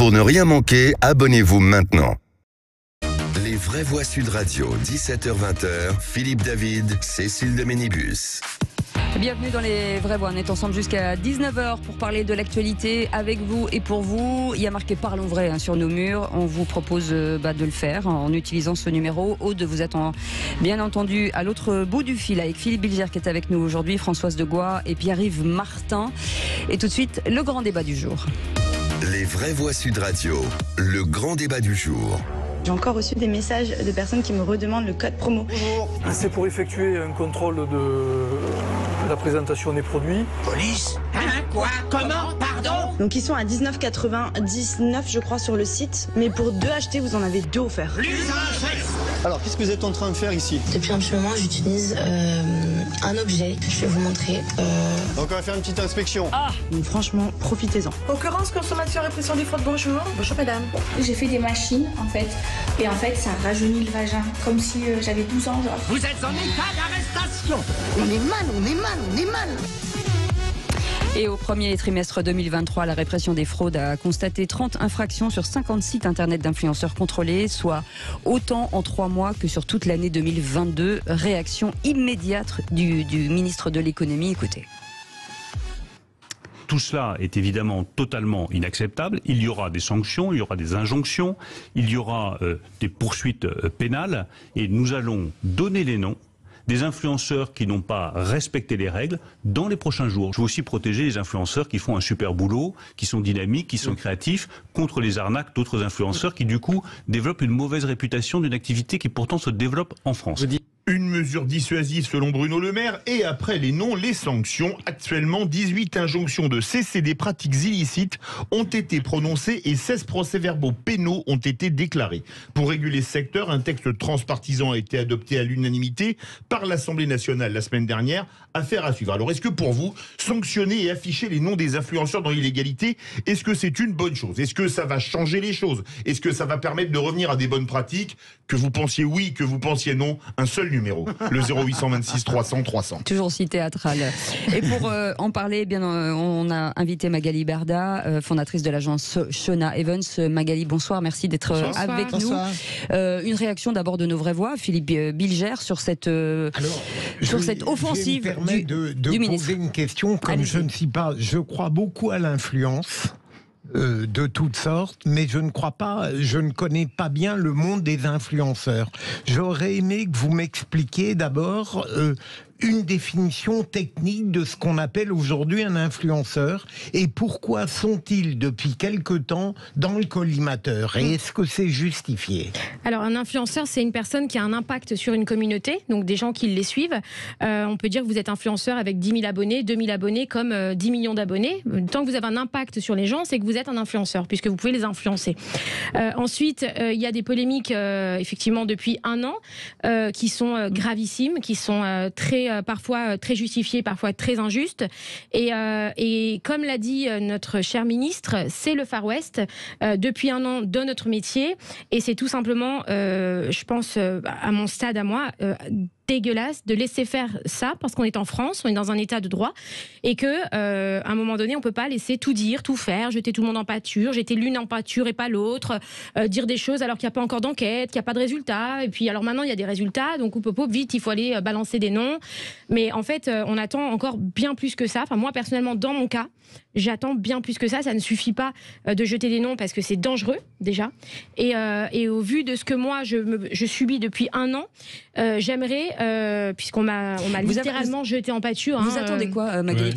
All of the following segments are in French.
Pour ne rien manquer, abonnez-vous maintenant. Les vraies voix Sud Radio, 17h-20h, Philippe David, Cécile de Ménibus. Bienvenue dans les vraies voix. On est ensemble jusqu'à 19h pour parler de l'actualité avec vous et pour vous. Il y a marqué Parlons vrai sur nos murs. On vous propose de le faire en utilisant ce numéro. Aude, vous êtes bien entendu à l'autre bout du fil avec Philippe Bilger qui est avec nous aujourd'hui, Françoise Degois et Pierre-Yves Martin. Et tout de suite, le grand débat du jour. Les vraies voix Sud Radio, le grand débat du jour. J'ai encore reçu des messages de personnes qui me redemandent le code promo. Bonjour, c'est pour effectuer un contrôle de la présentation des produits. Police ? Hein? Quoi? Comment? Pardon? Donc ils sont à 19,99 je crois sur le site, mais pour 2 achetés vous en avez 2 offerts. Alors qu'est-ce que vous êtes en train de faire ici? Depuis un petit moment j'utilise un objet, je vais vous montrer. Donc on va faire une petite inspection. Donc franchement, profitez-en. Occurrence, consommation, répression des fraudes, bonjour. Bonjour madame. J'ai fait des machines en fait, et en fait ça rajeunit le vagin, comme si j'avais 12 ans genre. Vous êtes en état d'arrestation! On est mal. Et au premier trimestre 2023, la répression des fraudes a constaté 30 infractions sur 50 sites internet d'influenceurs contrôlés, soit autant en 3 mois que sur toute l'année 2022. Réaction immédiate du ministre de l'économie. Écoutez. Tout cela est évidemment totalement inacceptable. Il y aura des sanctions, il y aura des injonctions, il y aura des poursuites pénales et nous allons donner les noms des influenceurs qui n'ont pas respecté les règles dans les prochains jours. Je veux aussi protéger les influenceurs qui font un super boulot, qui sont dynamiques, qui sont créatifs, contre les arnaques d'autres influenceurs qui du coup développent une mauvaise réputation d'une activité qui pourtant se développe en France. Une mesure dissuasive selon Bruno Le Maire et après les noms, les sanctions. Actuellement, 18 injonctions de cesser des pratiques illicites ont été prononcées et 16 procès-verbaux pénaux ont été déclarés. Pour réguler ce secteur, un texte transpartisan a été adopté à l'unanimité par l'Assemblée nationale la semaine dernière. Affaire à suivre. Alors est-ce que pour vous, sanctionner et afficher les noms des influenceurs dans l'illégalité, est-ce que c'est une bonne chose? Est-ce que ça va changer les choses? Est-ce que ça va permettre de revenir à des bonnes pratiques? Que vous pensiez oui, que vous pensiez non, un seul numéro, le 0826 300 300. Toujours aussi théâtral. Et pour en parler, on a invité Magali Berda, fondatrice de l'agence Shona Evans. Magali, bonsoir, merci d'être avec nous. Une réaction d'abord de nos vraies voix, Philippe Bilger, sur cette offensive de poser une question, comme je crois beaucoup à l'influence. De toutes sortes, mais je ne connais pas bien le monde des influenceurs. J'aurais aimé que vous m'expliquiez d'abord une définition technique de ce qu'on appelle aujourd'hui un influenceur et pourquoi sont-ils depuis quelque temps dans le collimateur et est-ce que c'est justifié? Alors un influenceur, c'est une personne qui a un impact sur une communauté, donc des gens qui les suivent. On peut dire que vous êtes influenceur avec 10 000 abonnés, 2 000 abonnés comme 10 millions d'abonnés. Tant que vous avez un impact sur les gens, c'est que vous êtes un influenceur puisque vous pouvez les influencer. Ensuite, il y a des polémiques effectivement depuis 1 an qui sont gravissimes, qui sont parfois très justifiées, parfois très injustes. Et comme l'a dit notre cher ministre, c'est le Far West depuis 1 an dans notre métier. Et c'est tout simplement, je pense, à mon stade, à moi, dégueulasse de laisser faire ça parce qu'on est en France, on est dans un état de droit et que à un moment donné on peut pas laisser tout dire, tout faire, jeter tout le monde en pâture, jeter l'une en pâture et pas l'autre, dire des choses alors qu'il n'y a pas encore d'enquête, qu'il n'y a pas de résultats et puis alors maintenant il y a des résultats donc vite il faut aller balancer des noms mais en fait on attend encore bien plus que ça. Enfin moi personnellement dans mon cas j'attends bien plus que ça ne suffit pas de jeter des noms parce que c'est dangereux déjà et au vu de ce que moi je subis depuis 1 an, j'aimerais puisqu'on m'a littéralement jeté en pâture. Vous attendez quoi, Magali?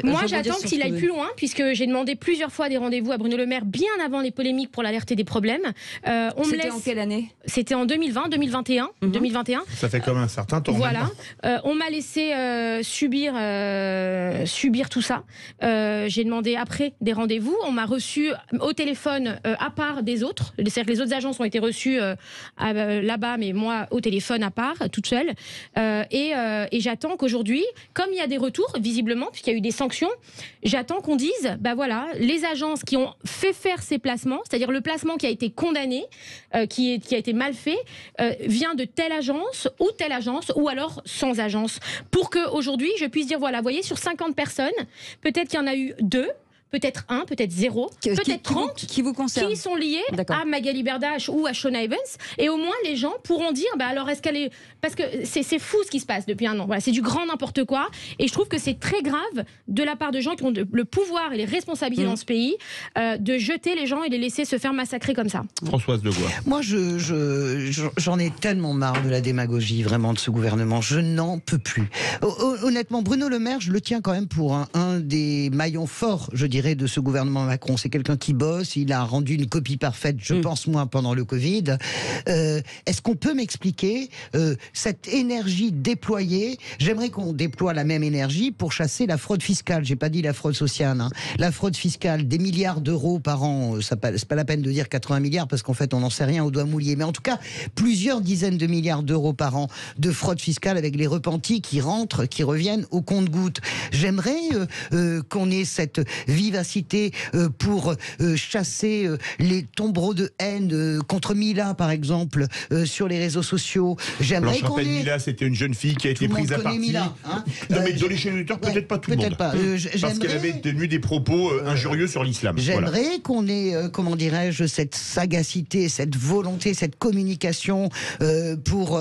Moi, j'attends qu'il aille plus loin, puisque j'ai demandé plusieurs fois des rendez-vous à Bruno Le Maire, bien avant les polémiques pour l'alerter des problèmes. C'était en quelle année? C'était en 2020, 2021. 2021. Ça fait quand même un certain temps. Voilà. On m'a laissé subir tout ça. J'ai demandé après des rendez-vous. On m'a reçu au téléphone à part des autres. C'est-à-dire que les autres agences ont été reçues là-bas, mais moi au téléphone à part, toute seule. Et j'attends qu'aujourd'hui, comme il y a des retours, visiblement, puisqu'il y a eu des sanctions, j'attends qu'on dise, bah voilà, les agences qui ont fait faire ces placements, c'est-à-dire le placement qui a été condamné, qui a été mal fait, vient de telle agence, ou alors sans agence, pour qu'aujourd'hui, je puisse dire, voilà, vous voyez, sur 50 personnes, peut-être qu'il y en a eu 2, peut-être 1, peut-être 0, peut-être 30 qui vous concerne, qui sont liés à Magali Berdache ou à Shona Evans. Et au moins, les gens pourront dire, alors est-ce qu'elle est... Parce que c'est fou ce qui se passe depuis un an. Voilà, c'est du grand n'importe quoi. Et je trouve que c'est très grave de la part de gens qui ont le pouvoir et les responsabilités dans ce pays de jeter les gens et les laisser se faire massacrer comme ça. Françoise Degois. Moi, j'en ai tellement marre de la démagogie, vraiment, de ce gouvernement. Je n'en peux plus. Honnêtement, Bruno Le Maire, je le tiens quand même pour un des maillons forts, je dirais, de ce gouvernement Macron. C'est quelqu'un qui bosse, il a rendu une copie parfaite, je pense, moi, pendant le Covid. Est-ce qu'on peut m'expliquer cette énergie déployée? J'aimerais qu'on déploie la même énergie pour chasser la fraude fiscale. J'ai pas dit la fraude sociale. La fraude fiscale, des milliards d'euros par an, c'est pas la peine de dire 80 milliards, parce qu'en fait, on n'en sait rien au doigt mouillé. Mais en tout cas, plusieurs dizaines de milliards d'euros par an de fraude fiscale avec les repentis qui rentrent, qui reviennent au compte-gouttes. J'aimerais qu'on ait cette vivacité pour chasser les tombereaux de haine contre Mila, par exemple, sur les réseaux sociaux. J'aimerais qu'on ait... Mila, c'était une jeune fille qui a été prise à partie. Mila, hein, non, mais dans les chaînes auditeurs, peut-être pas tout le monde. Parce qu'elle avait tenu des propos injurieux sur l'islam. J'aimerais qu'on ait, comment dirais-je, cette sagacité, cette volonté, cette communication pour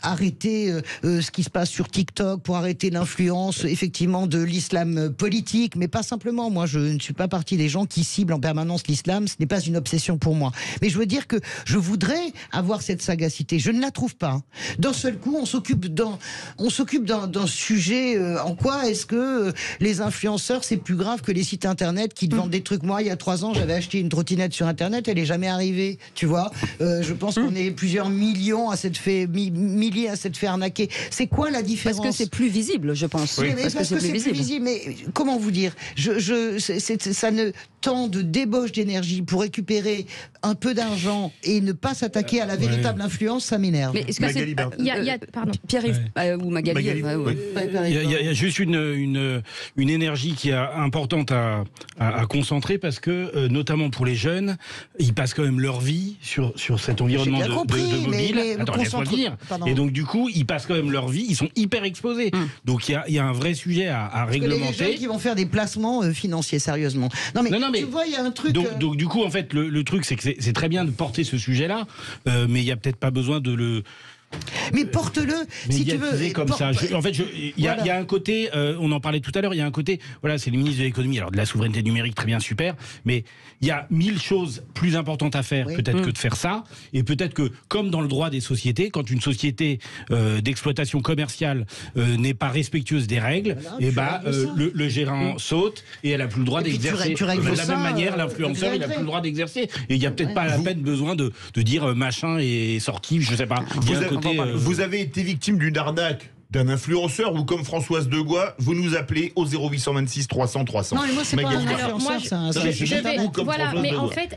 arrêter ce qui se passe sur TikTok, pour arrêter l'influence, effectivement, de l'islam politique, mais pas simplement. Moi, je ne suis pas partie des gens qui ciblent en permanence l'islam. Ce n'est pas une obsession pour moi. Mais je veux dire que je voudrais avoir cette sagacité. Je ne la trouve pas. D'un seul coup, on s'occupe d'un sujet. En quoi est-ce que les influenceurs, c'est plus grave que les sites internet qui te vendent des trucs? Moi, il y a 3 ans, j'avais acheté une trottinette sur internet, elle n'est jamais arrivée. Tu vois, je pense qu'on est plusieurs millions à s'être fait arnaquer. C'est quoi la différence? Parce que c'est plus visible, je pense. Oui, parce que c'est plus visible. Mais comment vous dire, ça ne tant de débauche d'énergie pour récupérer un peu d'argent et ne pas s'attaquer à la véritable influence, ça m'énerve. Mais est-ce que c'est... Pardon. Pierre-Yves ou Magali. Il y a juste une énergie qui est importante à concentrer, parce que, notamment pour les jeunes, ils passent quand même leur vie sur cet environnement de mobile. Attends, laisse-moi le dire. Pardon. Et donc, du coup, ils passent quand même leur vie, ils sont hyper exposés. Donc, il y a un vrai sujet à réglementer. Les jeunes qui vont faire des placements financiers, sérieusement. Non, mais tu vois, il y a un truc... Donc, du coup, en fait, le truc, c'est que c'est très bien de porter ce sujet-là, mais il n'y a peut-être pas besoin de le... Mais porte-le, si tu veux. Comme ça. En fait, il y a un côté, on en parlait tout à l'heure, il y a un côté, voilà, c'est le ministre de l'économie, alors de la souveraineté numérique, très bien, super, mais il y a 1000 choses plus importantes à faire, peut-être que de faire ça, et peut-être que, comme dans le droit des sociétés, quand une société d'exploitation commerciale n'est pas respectueuse des règles, le gérant saute, et elle n'a plus le droit d'exercer. De la même manière, l'influenceur, il n'a plus le droit d'exercer. Et il n'y a peut-être pas la peine besoin de dire machin est sorti, je sais pas. Vous avez été victime d'une arnaque d'un influenceur, ou comme Françoise Degois, vous nous appelez au 0826 300 300. Non, mais moi, c'est pas un influenceur, voilà, mais en fait,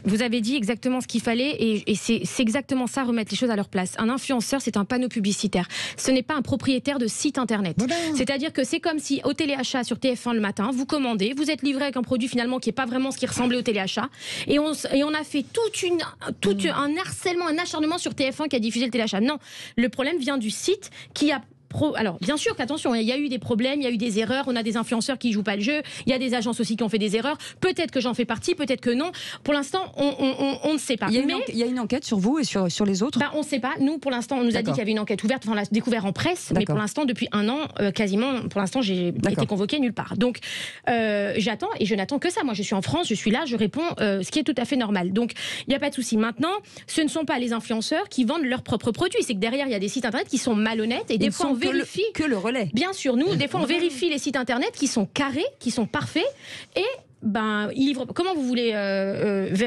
vous avez dit exactement ce qu'il fallait, et c'est exactement ça, remettre les choses à leur place. Un influenceur, c'est un panneau publicitaire. Ce n'est pas un propriétaire de site internet. C'est-à-dire que c'est comme si, au téléachat sur TF1 le matin, vous commandez, vous êtes livré avec un produit finalement qui n'est pas vraiment ce qui ressemblait au téléachat, et on a fait un harcèlement, un acharnement sur TF1 qui a diffusé le téléachat. Non, le problème vient du site qui a... Alors, bien sûr qu'attention, il y a eu des problèmes, il y a eu des erreurs, on a des influenceurs qui jouent pas le jeu, il y a des agences aussi qui ont fait des erreurs, peut-être que j'en fais partie, peut-être que non. Pour l'instant, on ne sait pas. Il y a une enquête sur vous et sur les autres? On ne sait pas. Nous, pour l'instant, on nous a dit qu'il y avait une enquête ouverte, on l'a découvert en presse, mais pour l'instant, depuis un an, quasiment, pour l'instant, j'ai été convoquée nulle part. Donc, j'attends, et je n'attends que ça. Moi, je suis en France, je suis là, je réponds, ce qui est tout à fait normal. Donc, il n'y a pas de souci. Maintenant, ce ne sont pas les influenceurs qui vendent leurs propres produits. C'est que derrière, il y a des sites internet qui sont malhonnêtes, et des fois, on vérifie que le relais. Bien sûr, nous, des fois, on vérifie les sites internet qui sont carrés, qui sont parfaits, et ils livrent. Comment vous voulez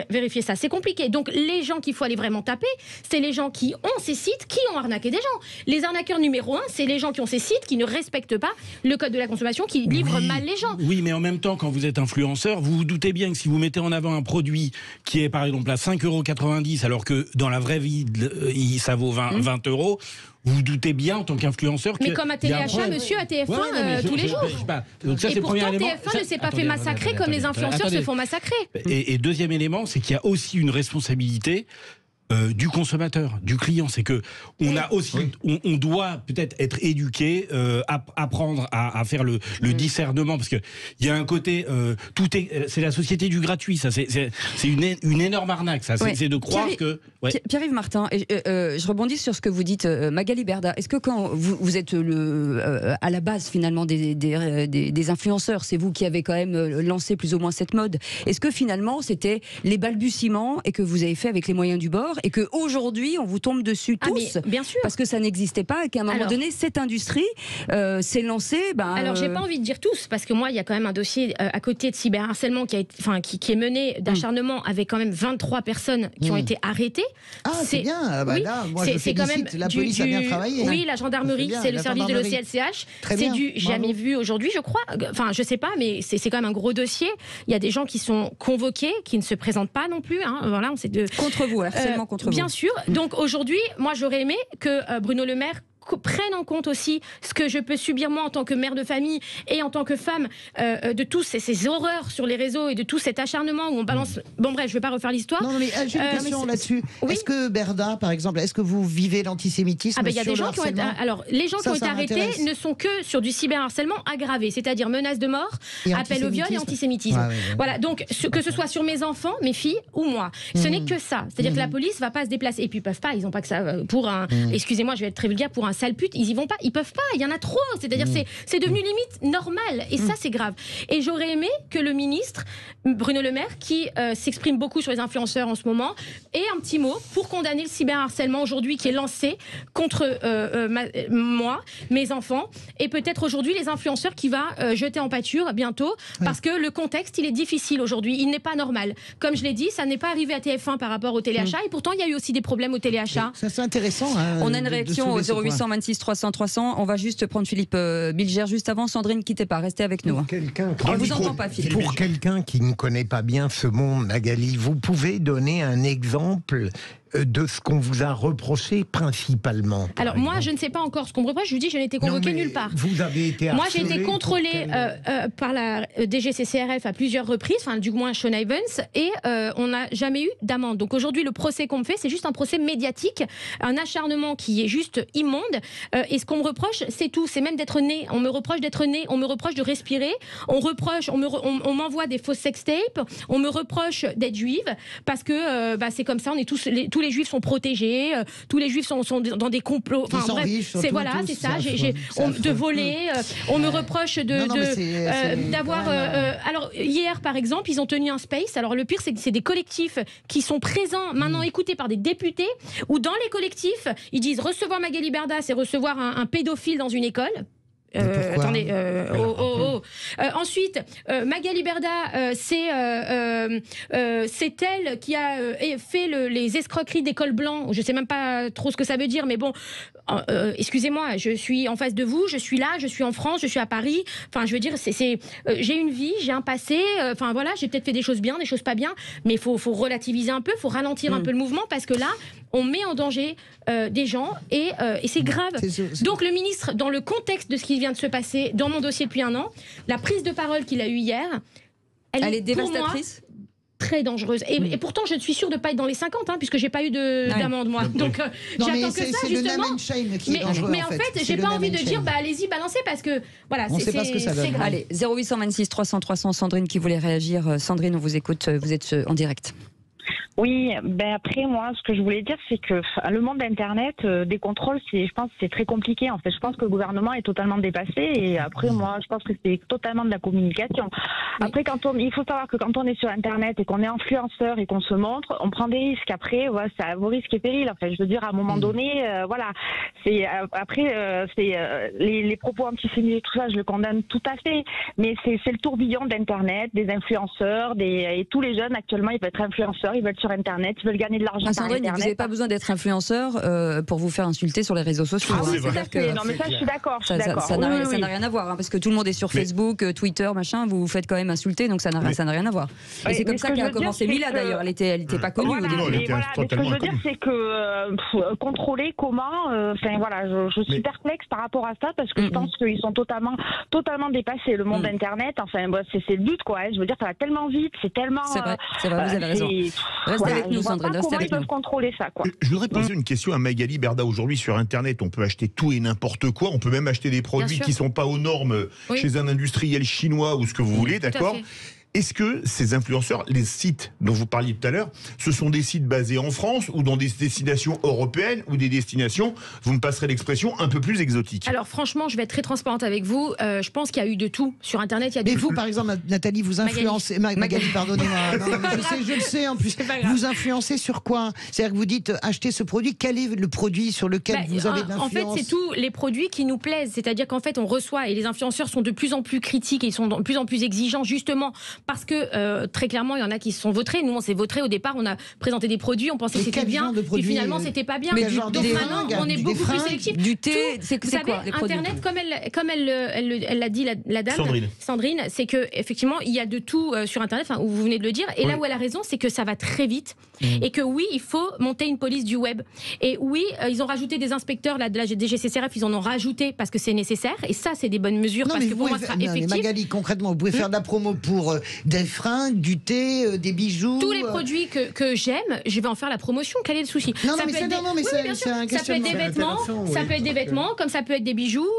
vérifier ça? C'est compliqué. Donc, les gens qu'il faut aller vraiment taper, c'est les gens qui ont ces sites, qui ont arnaqué des gens. Les arnaqueurs numéro 1, c'est les gens qui ont ces sites, qui ne respectent pas le code de la consommation, qui livrent mal les gens. Oui, mais en même temps, quand vous êtes influenceur, vous vous doutez bien que si vous mettez en avant un produit qui est, par exemple, à 5,90 €, alors que dans la vraie vie, ça vaut 20 €, vous vous doutez bien en tant qu'influenceur que... Mais comme à téléachat, monsieur, à TF1, tous les jours. Donc ça, et pourtant, TF1 ne s'est pas fait massacrer comme les influenceurs se font massacrer. Et deuxième élément, c'est qu'il y a aussi une responsabilité du consommateur, du client. C'est que on a aussi, on doit peut-être être éduqué, apprendre à faire le discernement, parce que il y a un côté, c'est la société du gratuit. Ça, c'est une énorme arnaque. Ça, c'est de croire que. Ouais. Pierre-Yves Martin, je rebondis sur ce que vous dites, Magali Berda. Est-ce que quand vous êtes à la base finalement des influenceurs, c'est vous qui avez quand même lancé plus ou moins cette mode. Est-ce que finalement c'était les balbutiements et que vous avez fait avec les moyens du bord et que aujourd'hui on vous tombe dessus tous, bien sûr, parce que ça n'existait pas et qu'à un moment donné cette industrie s'est lancée. Alors j'ai pas envie de dire tous, parce que moi il y a quand même un dossier à côté de cyberharcèlement qui est mené d'acharnement avec quand même 23 personnes qui ont été arrêtées. Ah, c'est bien. Bah, oui, là, moi, je c'est quand même la police a bien travaillé. Oui, la gendarmerie, c'est le service de l'OCLCH. C'est du jamais vu aujourd'hui, je crois. Enfin, je sais pas, mais c'est quand même un gros dossier. Il y a des gens qui sont convoqués, qui ne se présentent pas non plus. Hein. Voilà, on sait contre vous, harcèlement contre vous. Bien sûr. Donc aujourd'hui, moi, j'aurais aimé que Bruno Le Maire prennent en compte aussi ce que je peux subir moi en tant que mère de famille et en tant que femme, de tous ces horreurs sur les réseaux et de tout cet acharnement où on balance. Bon bref, je ne vais pas refaire l'histoire. Non, mais j'ai une question là-dessus. Oui. Est-ce que Berda, par exemple, est-ce que vous vivez l'antisémitisme? Il y a des gens qui ont été, alors les gens qui ont été arrêtés ne sont que sur du cyberharcèlement aggravé, c'est-à-dire menace de mort, appel au viol et antisémitisme. Voilà, donc que ce soit sur mes enfants, mes filles ou moi, ce n'est que ça. C'est-à-dire que la police va pas se déplacer et puis ils peuvent pas, ils n'ont pas que ça pour un. Excusez-moi, je vais être très vulgaire, pour un sale pute, ils y vont pas, ils peuvent pas, il y en a trop, c'est-à-dire c'est devenu limite normal et ça c'est grave. Et j'aurais aimé que le ministre Bruno Le Maire, qui s'exprime beaucoup sur les influenceurs en ce moment, ait un petit mot pour condamner le cyberharcèlement aujourd'hui qui est lancé contre moi, mes enfants et peut-être aujourd'hui les influenceurs qui va jeter en pâture bientôt parce que le contexte il est difficile aujourd'hui, il n'est pas normal. Comme je l'ai dit, ça n'est pas arrivé à TF1 par rapport au téléachat et pourtant il y a eu aussi des problèmes au téléachat. Ça c'est intéressant. Hein, on a une réaction au 0826 300 300. On va juste prendre Philippe Bilger juste avant. Sandrine, quittez pas, restez avec nous. On vous entend pas, Philippe. Pour quelqu'un qui ne connaît pas bien ce monde, Magali, vous pouvez donner un exemple de ce qu'on vous a reproché principalement? Alors moi, je ne sais pas encore ce qu'on me reproche. Je vous dis, je n'ai été convoquée nulle part. Vous avez été moi, j'ai été contrôlée par la DGCCRF à plusieurs reprises, enfin du moins Sean Evans, et on n'a jamais eu d'amende. Donc aujourd'hui, le procès qu'on me fait, c'est juste un procès médiatique, un acharnement qui est juste immonde. Et ce qu'on me reproche, c'est tout. C'est même d'être né. On me reproche d'être né. On me reproche de respirer. On m'envoie des fausses sextapes. On me reproche d'être juive parce que c'est comme ça. On est tous les juifs sont protégés, tous les juifs sont dans des complots. Enfin bref, c'est voilà, c'est ça. De voler. On me reproche d'avoir. Alors hier, par exemple, ils ont tenu un space. Alors le pire, c'est que c'est des collectifs qui sont présents maintenant, écoutés par des députés. Où dans les collectifs, ils disent recevoir Magali Berda, c'est recevoir un pédophile dans une école. Attendez, ensuite, Magali Berda, c'est elle qui a fait les escroqueries des cols blancs. Je sais même pas trop ce que ça veut dire, mais bon, excusez-moi, je suis en face de vous, je suis là, je suis en France, je suis à Paris. Enfin, je veux dire, j'ai une vie, j'ai un passé. Enfin voilà, j'ai peut-être fait des choses bien, des choses pas bien, mais il faut relativiser un peu, il faut ralentir un peu le mouvement parce que là, on met en danger des gens et c'est grave. Donc le ministre, dans le contexte de ce qui vient de se passer dans mon dossier depuis un an, la prise de parole qu'il a eue hier, elle est dévastatrice. Pour moi, très dangereuse. Et pourtant, je suis sûre de ne pas être dans les 50, puisque j'ai pas eu d'amende, moi. Donc, j'attends que ça, justement. Mais en fait, j'ai pas envie de dire, allez-y, balancez, parce que, voilà, c'est grave. Allez, 0826 300 300, Sandrine qui voulait réagir. Sandrine, on vous écoute, vous êtes en direct. Oui, après moi, ce que je voulais dire, c'est que le monde d'Internet, des contrôles, je pense que c'est très compliqué. En fait, je pense que le gouvernement est totalement dépassé. Et après, moi, je pense que c'est totalement de la communication. Après, il faut savoir que quand on est sur Internet et qu'on est influenceur et qu'on se montre, on prend des risques. Après, c'est à vos risques et périls. En fait, je veux dire, à un moment donné, voilà. Les propos antisémites et tout ça, je le condamne tout à fait. Mais c'est le tourbillon d'Internet, des influenceurs, et tous les jeunes actuellement, ils veulent être influenceurs, ils veulent sur Internet, ils veulent gagner de l'argent par Internet. Vous n'avez pas besoin d'être influenceur pour vous faire insulter sur les réseaux sociaux. Non, mais ça, je suis d'accord. Ça n'a rien à voir, parce que tout le monde est sur Facebook, Twitter, machin. Vous vous faites quand même insulter, donc ça n'a rien à voir. Et c'est comme ça qu'a commencé Mila d'ailleurs. Elle était pas connue au début. Ce que je veux dire, c'est que contrôler comment. Enfin voilà, je suis perplexe par rapport à ça parce que je pense qu'ils sont totalement dépassés. Le monde d'Internet. Enfin, c'est le but, quoi. Je veux dire, ça va tellement vite, c'est tellement. C'est vrai, vous avez raison. Restez avec nous, Sandrine. Restez Comment ils avec peuvent nous. contrôler ça, quoi. Je voudrais poser une question à Magali Berda. Aujourd'hui, sur Internet, on peut acheter tout et n'importe quoi. On peut même acheter des produits qui ne sont pas aux normes chez un industriel chinois ou ce que vous voulez, d'accord ? Est-ce que ces influenceurs, les sites dont vous parliez tout à l'heure, ce sont des sites basés en France ou dans des destinations européennes ou des destinations, vous me passerez l'expression, un peu plus exotiques? Alors franchement, je vais être très transparente avec vous. Je pense qu'il y a eu de tout. Sur Internet, il y a de tout. Mais vous, par exemple, Nathalie, vous influencez... Magali, pardonnez-moi. Non, mais je le sais en plus. Vous influencez sur quoi? C'est-à-dire que vous dites, achetez ce produit. Quel est le produit sur lequel vous avez de l'influence? En fait, c'est tous les produits qui nous plaisent. C'est-à-dire qu'en fait, on reçoit, et les influenceurs sont de plus en plus critiques et ils sont de plus en plus exigeants, justement, parce que très clairement, il y en a qui se sont vautrés. Nous, on s'est vautrés au départ. On a présenté des produits, on pensait que c'était bien, et finalement, c'était pas bien. Donc maintenant, on est beaucoup plus sélectif. Du thé, c'est quoi les produits? Internet, comme elle l'a dit, la dame, Sandrine, c'est que effectivement, il y a de tout sur Internet, où vous venez de le dire. Et là où elle a raison, c'est que ça va très vite. Et que oui, il faut monter une police du web. Et oui, ils ont rajouté des inspecteurs de la DGCCRF, ils en ont rajouté parce que c'est nécessaire. Et ça, c'est des bonnes mesures parce que pour moi, ça sera effectif. Magali, concrètement, vous pouvez faire de la promo pour des fringues, du thé, des bijoux. Tous les produits que j'aime, je vais en faire la promotion. Quel est le souci? Ça peut être des vêtements, comme ça peut être des bijoux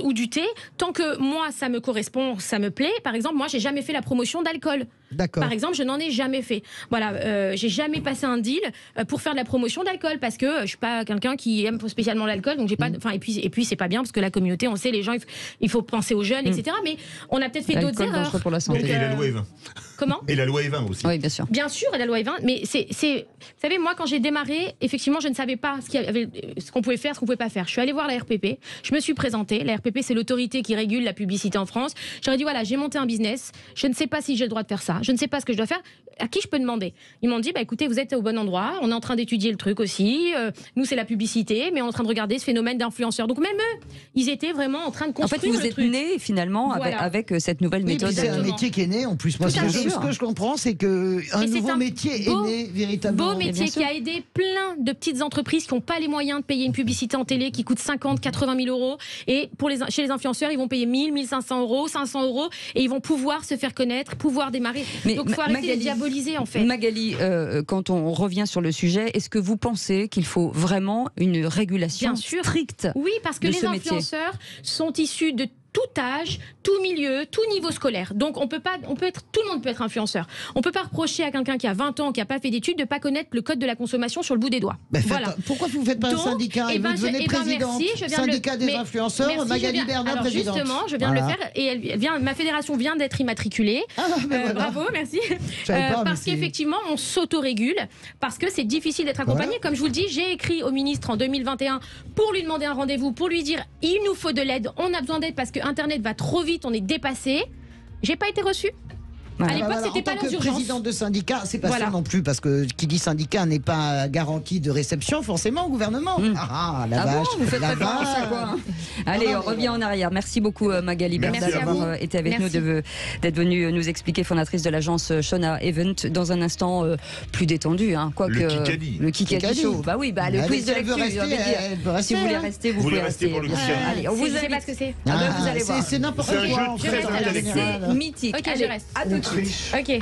ou du thé. Tant que moi, ça me correspond, ça me plaît. Par exemple, moi, j'ai jamais fait la promotion d'alcool. Par exemple, je n'en ai jamais fait. Voilà, j'ai jamais passé un deal pour faire de la promotion d'alcool parce que je suis pas quelqu'un qui aime spécialement l'alcool, donc j'ai pas. Enfin, et puis c'est pas bien parce que la communauté, on sait, les gens, il faut penser aux jeunes, etc. Mais on a peut-être fait d'autres erreurs. Pour la santé. Et la loi E20. Comment? Et la loi E20 aussi. Oui, bien sûr. Bien sûr, et la loi E20. Mais c'est, vous savez, moi, quand j'ai démarré, effectivement, je ne savais pas ce qu'on pouvait faire, ce qu'on pouvait pas faire. Je suis allée voir la RPP, je me suis présentée. La RPP, c'est l'autorité qui régule la publicité en France. J'aurais dit, voilà, j'ai monté un business, je ne sais pas si j'ai le droit de faire ça, je ne sais pas ce que je dois faire. À qui je peux demander? Ils m'ont dit, bah écoutez, vous êtes au bon endroit, on est en train d'étudier le truc aussi. Nous, c'est la publicité, mais on est en train de regarder ce phénomène d'influenceurs. Donc même eux, ils étaient vraiment en train de construire. En fait, vous êtes nés finalement avec cette nouvelle méthode. C'est un métier qui est né en plus. Moi, ce que je comprends, c'est qu'un nouveau métier est né véritablement. Beau métier qui a aidé plein de petites entreprises qui n'ont pas les moyens de payer une publicité en télé qui coûte 50, 80 000 euros. Et chez les influenceurs, ils vont payer 1000, 1500 euros, 500 euros et ils vont pouvoir se faire connaître, pouvoir démarrer. Donc il faut arrêter de diaboliser en fait. Magali, quand on revient sur le sujet, est-ce que vous pensez qu'il faut vraiment une régulation stricte? Oui, parce que les influenceurs sont issus de tout âge, tout milieu, tout niveau scolaire. Donc tout le monde peut être influenceur. On ne peut pas reprocher à quelqu'un qui a 20 ans, qui n'a pas fait d'études, de ne pas connaître le code de la consommation sur le bout des doigts. Voilà. Pourquoi vous ne faites pas un syndicat et vous devenez présidente? Syndicat des influenceurs, Magali Berda, présidente. Justement, je viens de le faire et ma fédération vient d'être immatriculée. Bravo, merci. Parce qu'effectivement, on s'autorégule, parce que c'est difficile d'être accompagné. Comme je vous le dis, j'ai écrit au ministre en 2021 pour lui demander un rendez-vous, pour lui dire il nous faut de l'aide, on a besoin d'aide parce que Internet va trop vite, on est dépassé. J'ai pas été reçue. À l'époque, c'était pas l'urgence. Présidente de syndicat, c'est pas ça non plus, parce que qui dit syndicat n'est pas garantie de réception forcément au gouvernement. La vache, vous faites référence à quoi, hein? Allez, on revient en arrière. Merci beaucoup Magali Berda d'avoir été avec nous, d'être venue nous expliquer, fondatrice de l'agence Shona Event. Dans un instant plus détendu, le Kikadi Show. Bah oui, le quiz de l'actu. Si vous voulez rester, vous pouvez rester. Allez, on vous savez pas ce que c'est. Vous allez voir. C'est n'importe quoi. C'est mythique. Ok, je reste. À tout de suite. Ok.